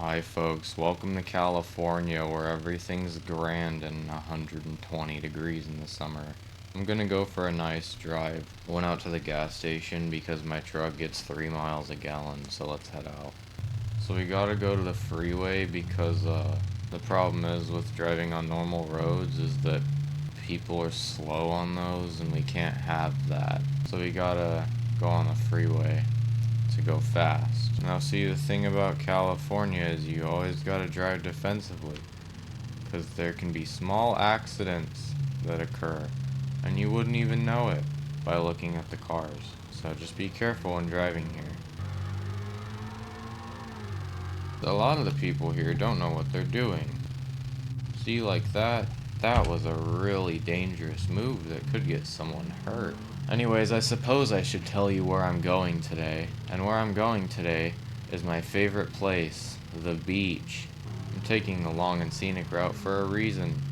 Hi folks, welcome to California where everything's grand and 120 degrees in the summer. I'm gonna go for a nice drive. I went out to the gas station because my truck gets 3 miles a gallon, so let's head out. So we gotta go to the freeway because the problem is with driving on normal roads is that people are slow on those and we can't have that. So we gotta go on the freeway to go fast. Now see, the thing about California is you always gotta drive defensively, because there can be small accidents that occur, and you wouldn't even know it by looking at the cars. So just be careful when driving here. A lot of the people here don't know what they're doing. See, like that was a really dangerous move that could get someone hurt. Anyways, I suppose I should tell you where I'm going today. And where I'm going today is my favorite place, the beach. I'm taking the long and scenic route for a reason.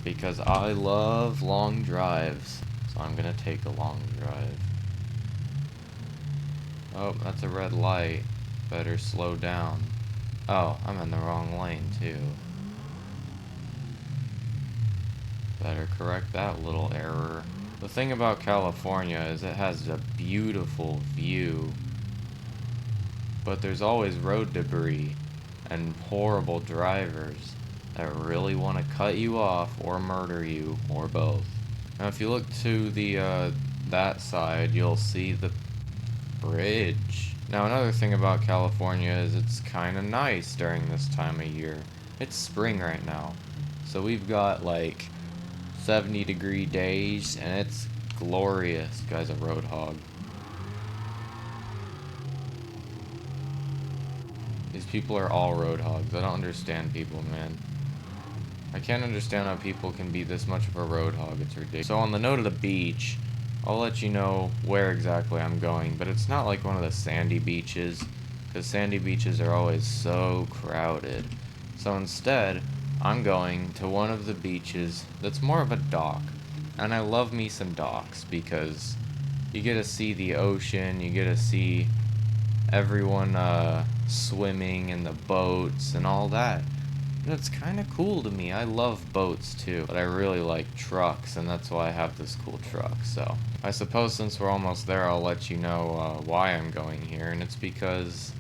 Because I love long drives. So I'm gonna take a long drive. Oh, that's a red light. Better slow down. Oh, I'm in the wrong lane too. Better correct that little error. The thing about California is it has a beautiful view, but there's always road debris and horrible drivers that really want to cut you off or murder you or both. Now if you look to the that side, you'll see the bridge. Now another thing about California is it's kind of nice during this time of year. It's spring right now, so we've got like 70-degree days, and it's glorious. Guy's a road hog. These people are all road hogs. I don't understand people, man. I can't understand how people can be this much of a road hog. It's ridiculous. So on the note of the beach, I'll let you know where exactly I'm going, but it's not like one of the sandy beaches, because sandy beaches are always so crowded. So instead, I'm going to one of the beaches that's more of a dock. And I love me some docks because you get to see the ocean, you get to see everyone swimming in the boats and all that. And it's kind of cool to me. I love boats too, but I really like trucks, and that's why I have this cool truck. So I suppose since we're almost there, I'll let you know why I'm going here, and it's because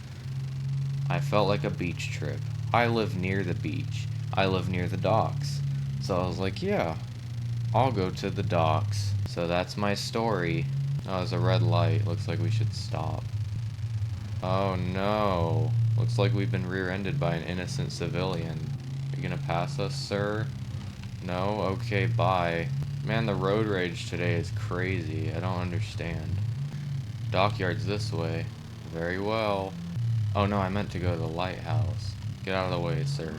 I felt like a beach trip. I live near the beach. I live near the docks. So I was like, yeah, I'll go to the docks. So that's my story. Oh, there's a red light. Looks like we should stop. Oh no. Looks like we've been rear-ended by an innocent civilian. Are you gonna pass us, sir? No? Okay, bye. Man, the road rage today is crazy. I don't understand. Dockyard's this way. Very well. Oh no, I meant to go to the lighthouse. Get out of the way, sir.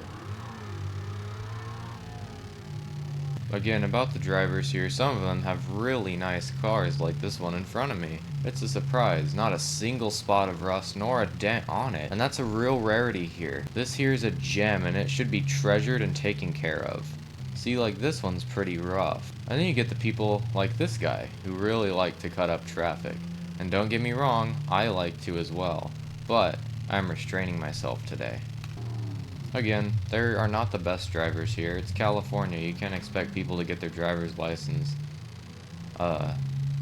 Again, about the drivers here, some of them have really nice cars like this one in front of me. It's a surprise, not a single spot of rust nor a dent on it, and that's a real rarity here. This here is a gem and it should be treasured and taken care of. See, like this one's pretty rough. And then you get the people like this guy, who really like to cut up traffic. And don't get me wrong, I like to as well. But I'm restraining myself today. Again, there are not the best drivers here. It's California. You can't expect people to get their driver's license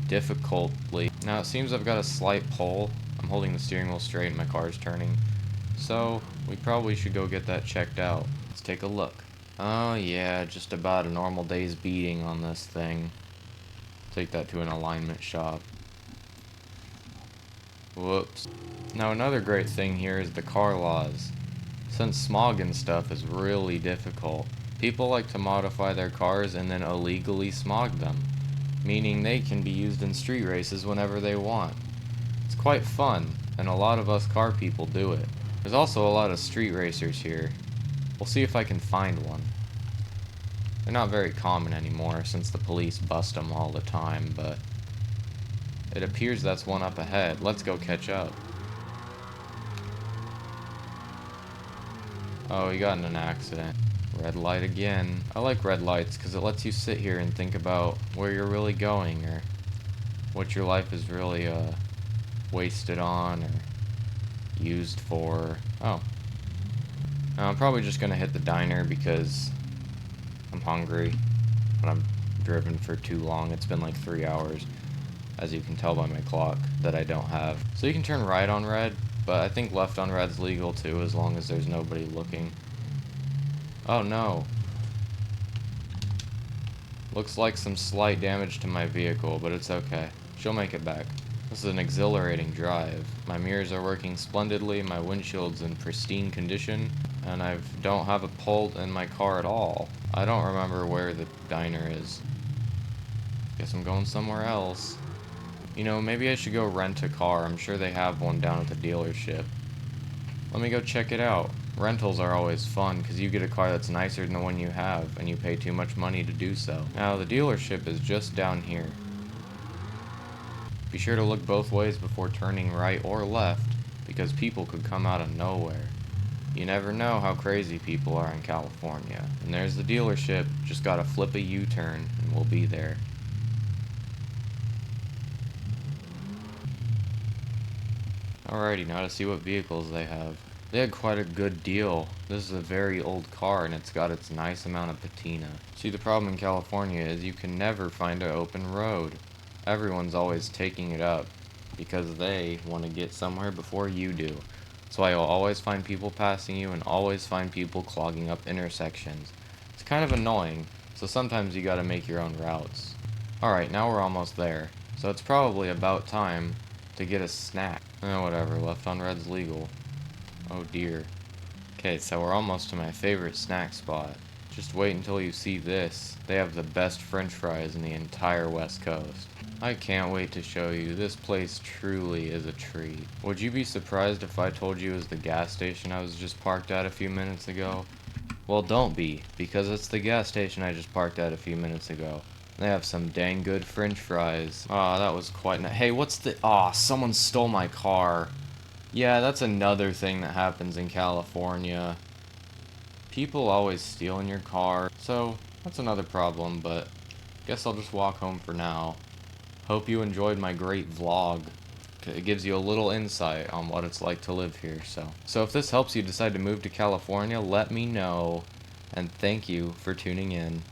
difficultly. Now, it seems I've got a slight pull. I'm holding the steering wheel straight and my car's turning. So, we probably should go get that checked out. Let's take a look. Oh yeah, just about a normal day's beating on this thing. Take that to an alignment shop. Whoops. Now, another great thing here is the car laws. Since smog and stuff is really difficult, people like to modify their cars and then illegally smog them, meaning they can be used in street races whenever they want. It's quite fun, and a lot of us car people do it. There's also a lot of street racers here. We'll see if I can find one. They're not very common anymore since the police bust them all the time, but it appears that's one up ahead. Let's go catch up. Oh, he got in an accident. Red light again. I like red lights because it lets you sit here and think about where you're really going or what your life is really wasted on or used for. Oh. Now, I'm probably just gonna hit the diner because I'm hungry, but I'm driven for too long. It's been like 3 hours, as you can tell by my clock, that I don't have. So you can turn right on red, but I think left on red's legal too, as long as there's nobody looking. Oh no. Looks like some slight damage to my vehicle, but it's okay. She'll make it back. This is an exhilarating drive. My mirrors are working splendidly, my windshield's in pristine condition, and I don't have a pull in my car at all. I don't remember where the diner is. Guess I'm going somewhere else. You know, maybe I should go rent a car. I'm sure they have one down at the dealership. Let me go check it out. Rentals are always fun, because you get a car that's nicer than the one you have, and you pay too much money to do so. Now, the dealership is just down here. Be sure to look both ways before turning right or left, because people could come out of nowhere. You never know how crazy people are in California. And there's the dealership, just gotta flip a U-turn, and we'll be there. Alrighty, now to see what vehicles they have. They had quite a good deal. This is a very old car and it's got its nice amount of patina. See, the problem in California is you can never find an open road. Everyone's always taking it up because they want to get somewhere before you do. So you'll always find people passing you and always find people clogging up intersections. It's kind of annoying, so sometimes you gotta make your own routes. Alright, now we're almost there. So it's probably about time to get a snack. Whatever, left on red's legal. Oh dear. Okay, so we're almost to my favorite snack spot. Just wait until you see this. They have the best french fries in the entire West Coast. I can't wait to show you. This place truly is a treat. Would you be surprised if I told you it was the gas station I was just parked at a few minutes ago? Well, don't be, because it's the gas station I just parked at a few minutes ago. They have some dang good french fries. Aw, that was quite nice. Hey, what's the... Aw, someone stole my car. Yeah, that's another thing that happens in California. People always stealing your car, so that's another problem, but guess I'll just walk home for now. Hope you enjoyed my great vlog. It gives you a little insight on what it's like to live here, so if this helps you decide to move to California, let me know, and thank you for tuning in.